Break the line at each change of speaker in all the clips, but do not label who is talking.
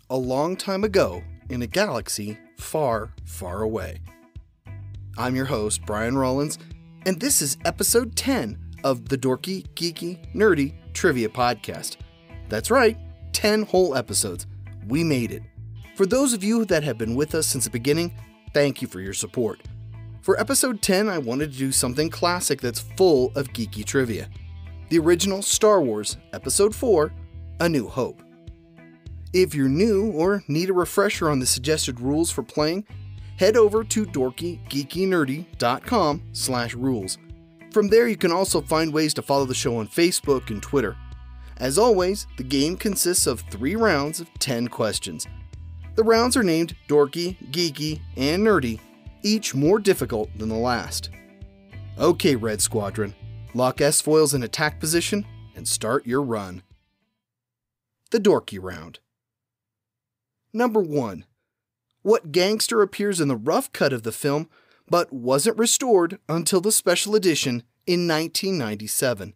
a long time ago in a galaxy far, far away. I'm your host, Brian Rollins, and this is episode 10 of the Dorky, Geeky, Nerdy Trivia Podcast. That's right, 10 whole episodes. We made it. For those of you that have been with us since the beginning, thank you for your support. For episode 10, I wanted to do something classic that's full of geeky trivia. The original Star Wars, Episode 4, A New Hope. If you're new or need a refresher on the suggested rules for playing, head over to dorkygeekynerdy.com/rules. From there you can also find ways to follow the show on Facebook and Twitter. As always, the game consists of 3 rounds of 10 questions. The rounds are named Dorky, Geeky, and Nerdy, each more difficult than the last. Okay, Red Squadron, lock S-foils in attack position and start your run. The Dorky Round. Number 1. What gangster appears in the rough cut of the film but wasn't restored until the special edition in 1997?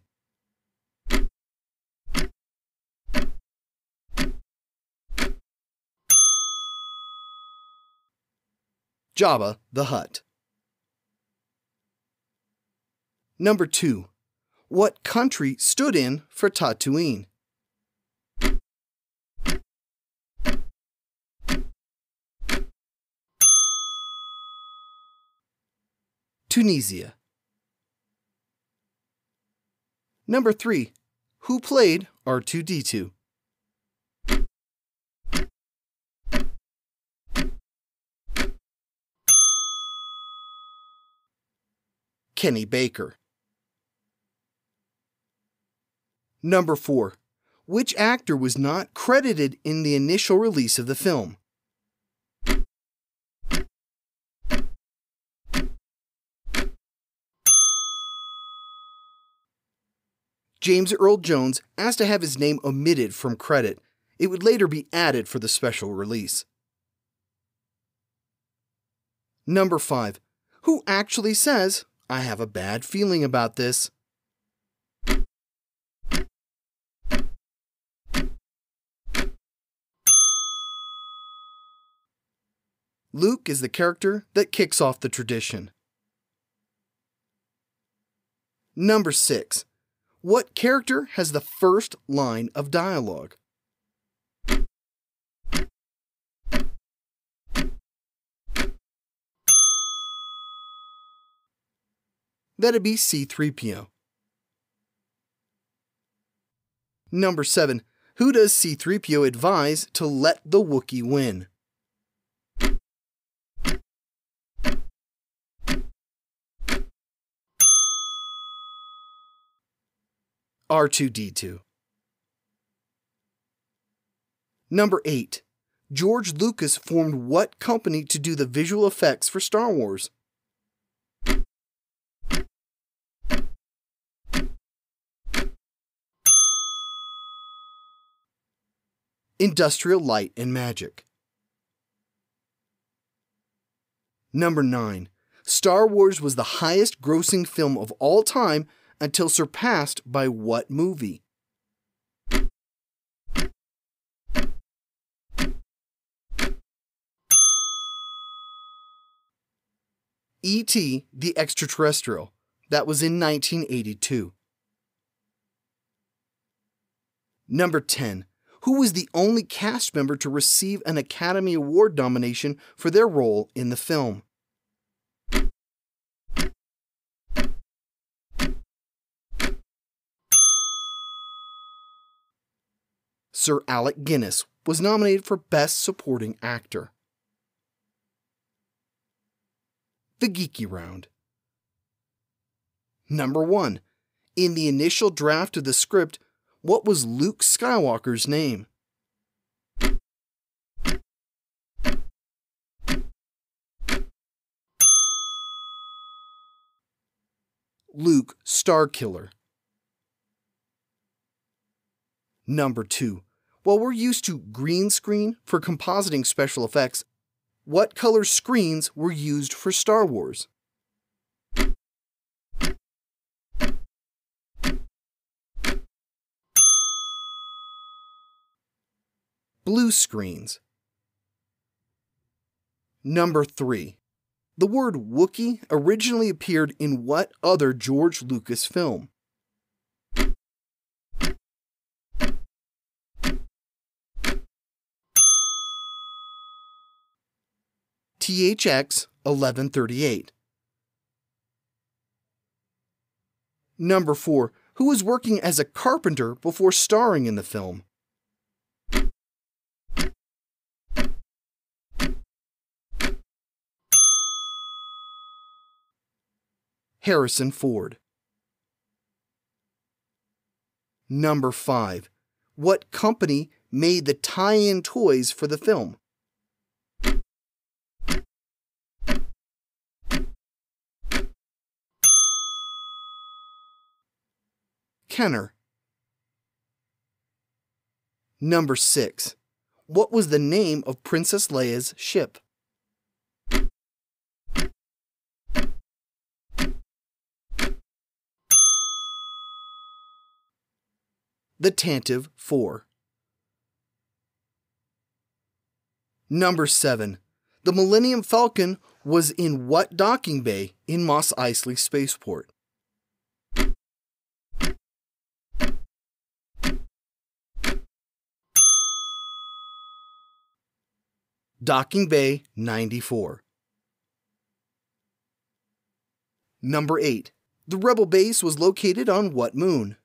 Jabba the Hutt. Number 2. What country stood in for Tatooine? Tunisia. Number 3. Who played R2-D2? Kenny Baker. Number 4. Which actor was not credited in the initial release of the film? James Earl Jones asked to have his name omitted from credit. It would later be added for the special release. Number 5. Who actually says, "I have a bad feeling about this"? Luke is the character that kicks off the tradition. Number 6. What character has the first line of dialogue? That'd be C-3PO. Number 7. Who does C-3PO advise to let the Wookiee win? R2-D2. Number 8. George Lucas formed what company to do the visual effects for Star Wars? Industrial Light and Magic. Number 9. Star Wars was the highest grossing film of all time until surpassed by what movie? E.T. the Extraterrestrial. That was in 1982. Number 10. Who was the only cast member to receive an Academy Award nomination for their role in the film? Sir Alec Guinness was nominated for Best Supporting Actor. The Geeky Round. Number 1. In the initial draft of the script, what was Luke Skywalker's name? Luke Starkiller. Number 2. While we're used to green screen for compositing special effects, what color screens were used for Star Wars? Blue screens. Number 3. The word Wookiee originally appeared in what other George Lucas film? THX 1138. Number 4. Who was working as a carpenter before starring in the film? Harrison Ford. Number 5. What company made the tie-in toys for the film? Kenner. Number 6. What was the name of Princess Leia's ship? The Tantive 4. Number 7. The Millennium Falcon was in what docking bay in Mos Eisley Spaceport? Docking Bay 94. Number 8. The Rebel base was located on what moon?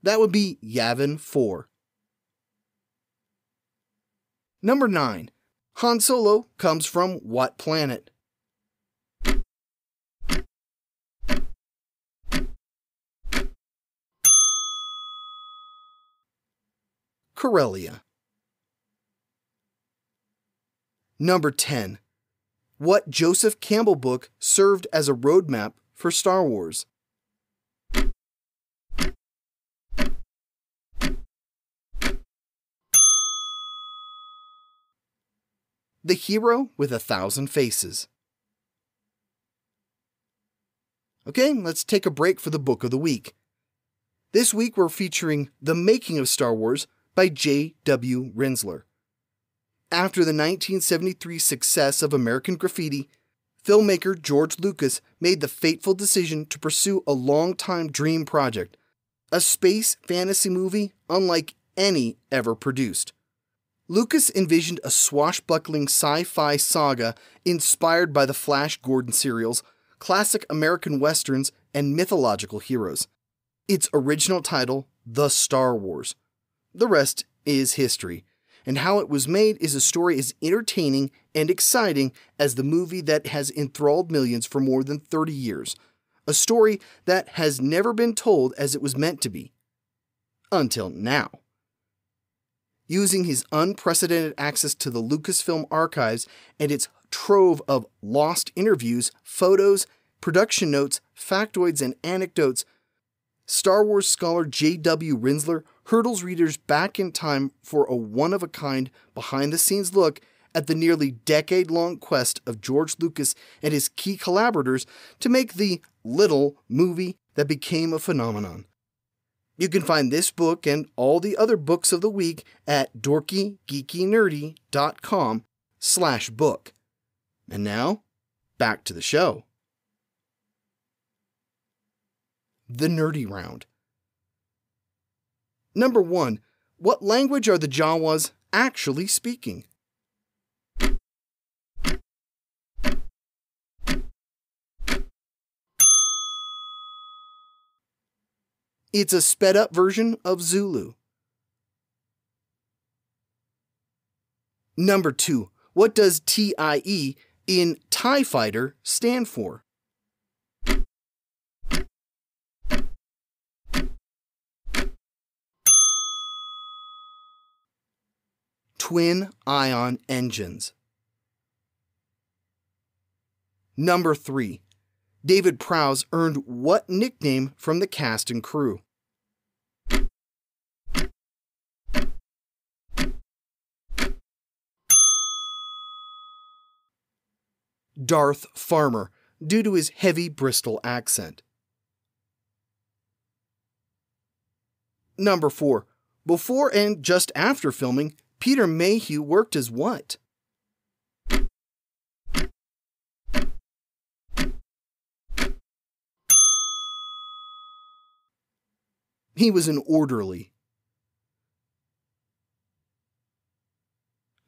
That would be Yavin 4. Number 9. Han Solo comes from what planet? Corellia. Number 10. What Joseph Campbell book served as a roadmap for Star Wars? The Hero with 1,000 Faces. Okay, let's take a break for the book of the week. This week we're featuring The Making of Star Wars by J.W. Rinsler. After the 1973 success of American Graffiti, filmmaker George Lucas made the fateful decision to pursue a long-time dream project, a space fantasy movie unlike any ever produced. Lucas envisioned a swashbuckling sci-fi saga inspired by the Flash Gordon serials, classic American westerns, and mythological heroes. Its original title, The Star Wars. The rest is history, and how it was made is a story as entertaining and exciting as the movie that has enthralled millions for more than 30 years. A story that has never been told as it was meant to be. Until now. Using his unprecedented access to the Lucasfilm archives and its trove of lost interviews, photos, production notes, factoids, and anecdotes, Star Wars scholar J.W. Rinsler hurdles readers back in time for a one-of-a-kind, behind-the-scenes look at the nearly decade-long quest of George Lucas and his key collaborators to make the little movie that became a phenomenon. You can find this book and all the other books of the week at dorkygeekynerdy.com/book. And now, back to the show. The Nerdy Round. Number 1. What language are the Jawas actually speaking? It's a sped-up version of Zulu. Number 2. What does TIE in TIE Fighter stand for? Twin ion engines. Number 3. David Prowse earned what nickname from the cast and crew? Darth Farmer, due to his heavy Bristol accent. Number 4. Before and just after filming, Peter Mayhew worked as what? He was an orderly.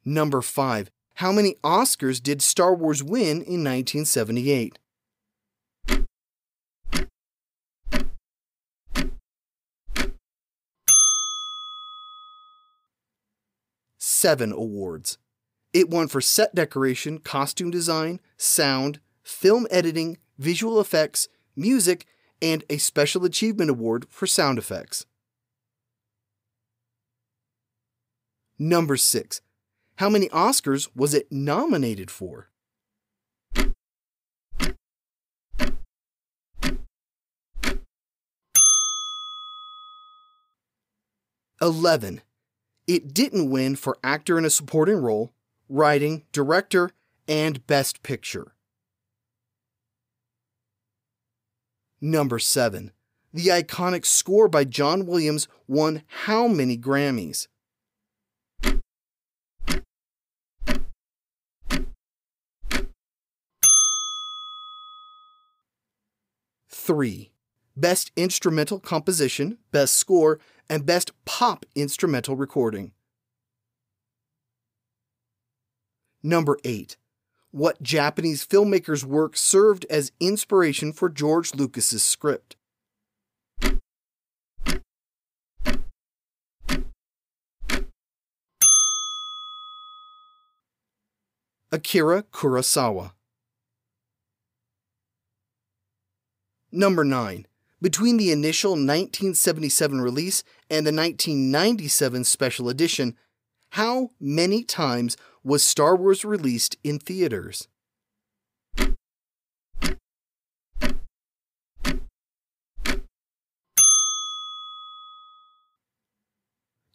Number 5. How many Oscars did Star Wars win in 1978? Seven awards. It won for set decoration, costume design, sound, film editing, visual effects, music, and a Special Achievement Award for sound effects. Number 6. How many Oscars was it nominated for? $11. It didn't win for actor in a supporting role, writing, director, and best picture. Number 7. The iconic score by John Williams won how many Grammys? Three. Best Instrumental Composition, Best Score, and Best Pop Instrumental Recording. Number 8. What Japanese filmmaker's work served as inspiration for George Lucas's script? Akira Kurosawa. Number 9. Between the initial 1977 release and the 1997 special edition, how many times was Star Wars released in theaters?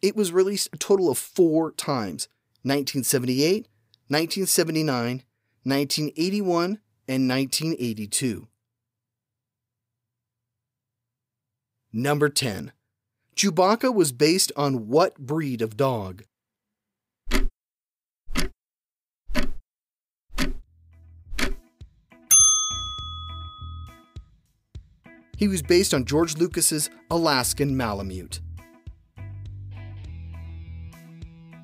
It was released a total of 4 times: 1978, 1979, 1981, and 1982. Number 10. Chewbacca was based on what breed of dog? He was based on George Lucas's Alaskan Malamute.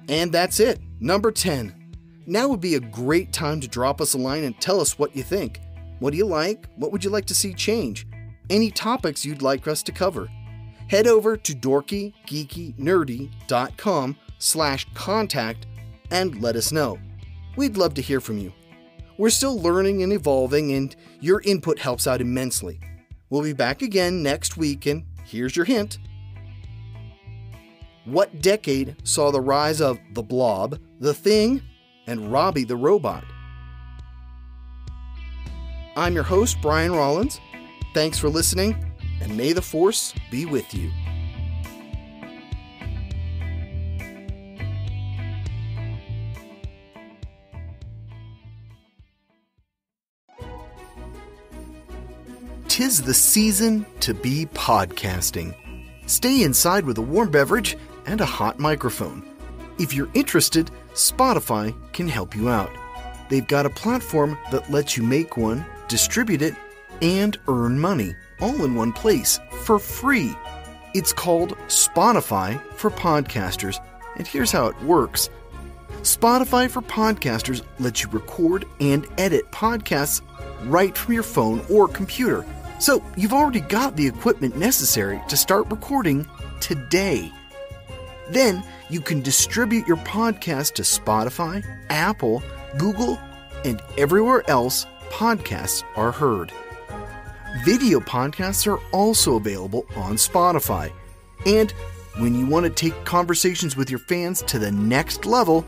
And that's it, number 10. Now would be a great time to drop us a line and tell us what you think. What do you like? What would you like to see change? Any topics you'd like us to cover. Head over to dorkygeekynerdy.com/contact and let us know. We'd love to hear from you. We're still learning and evolving, and your input helps out immensely. We'll be back again next week, and here's your hint. What decade saw the rise of The Blob, The Thing, and Robbie the Robot? I'm your host, Brian Rollins. Thanks for listening, and may the Force be with you. Tis the season to be podcasting. Stay inside with a warm beverage and a hot microphone. If you're interested, Spotify can help you out. They've got a platform that lets you make one, distribute it, and earn money all in one place for free. It's called Spotify for Podcasters, and here's how it works. Spotify for Podcasters lets you record and edit podcasts right from your phone or computer. So you've already got the equipment necessary to start recording today. Then you can distribute your podcast to Spotify, Apple, Google, and everywhere else podcasts are heard. Video podcasts are also available on Spotify. And when you want to take conversations with your fans to the next level,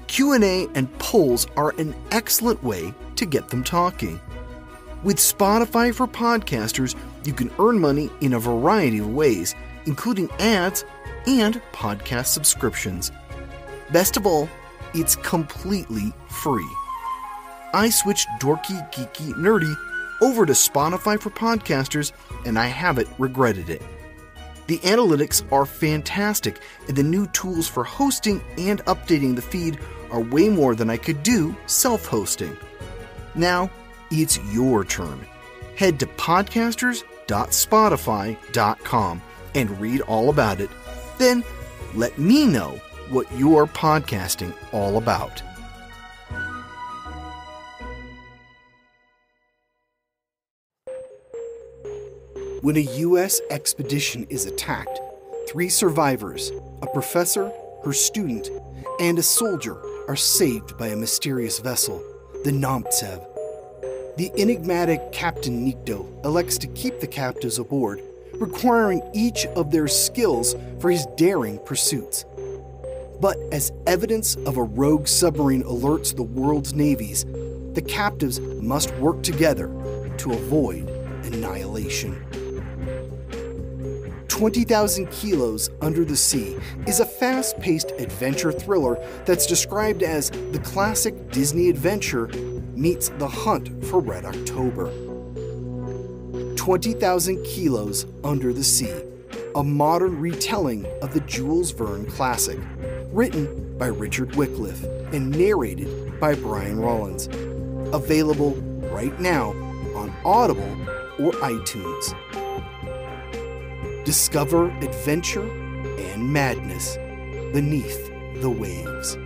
Q&A and polls are an excellent way to get them talking. With Spotify for Podcasters, you can earn money in a variety of ways, including ads and podcast subscriptions. Best of all, it's completely free. I switched Dorky, Geeky, Nerdy over to Spotify for podcasters, and I haven't regretted it. The analytics are fantastic, and the new tools for hosting and updating the feed are way more than I could do self-hosting. Now, it's your turn. Head to podcasters.spotify.com and read all about it. Then, let me know what you're podcasting all about. When a U.S. expedition is attacked, 3 survivors, a professor, her student, and a soldier are saved by a mysterious vessel, the Nomtsev. The enigmatic Captain Nikto elects to keep the captives aboard, requiring each of their skills for his daring pursuits. But as evidence of a rogue submarine alerts the world's navies, the captives must work together to avoid annihilation. 20,000 Kilos Under the Sea is a fast-paced adventure thriller that's described as the classic Disney adventure meets The Hunt for Red October. 20,000 Kilos Under the Sea, a modern retelling of the Jules Verne classic, written by Richard Wycliffe and narrated by Brian Rollins. Available right now on Audible or iTunes. Discover adventure and madness beneath the waves.